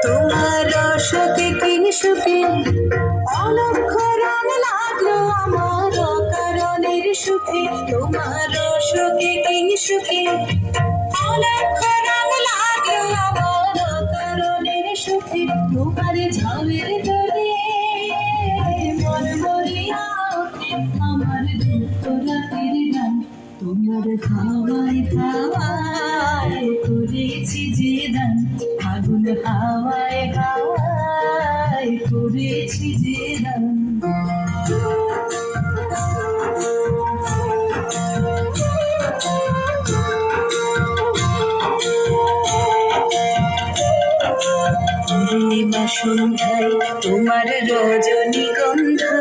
তোমার রসকে কিংসুকে অলক্ষ রং লাগলো আমার অকারণের সুখে। তোমার রসকে কিংসুকে অলক্ষ রং লাগলো আমার অকারণের সুখে। তোমার ঝামের দরে মন মরিয়া ওঠে আমার দুঃখ রাতের গান। তোমার হাওয়ায় হাওয়ায় করেছি যে দান, আগুন হাওয়ায় হাওয়ায় করেছি যে দান। পূর্ণিমা সন্ধ্যায় তোমার রজনীগন্ধায়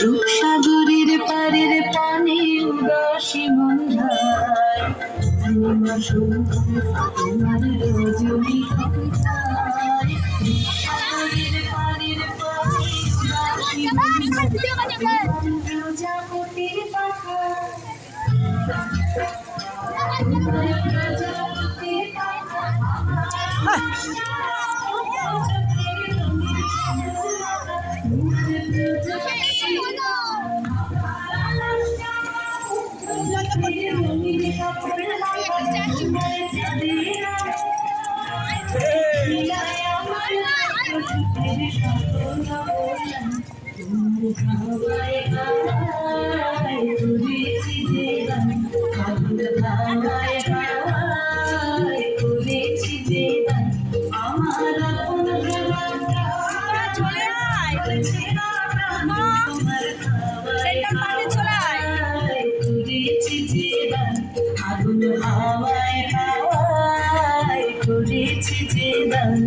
রূপসাগরের পারের পানে উদাসী মন্ধায়। পূর্ণিমা সন্ধ্যায় তোমার রজনীগন্ধায় রূপসাগরের পারের পানে উদাসী মন্ধায়। প্রজাপতির পাখা প্রজাপতির পাখা আগুন হাওয়ায় হাওয়ায় করেছি যে দান।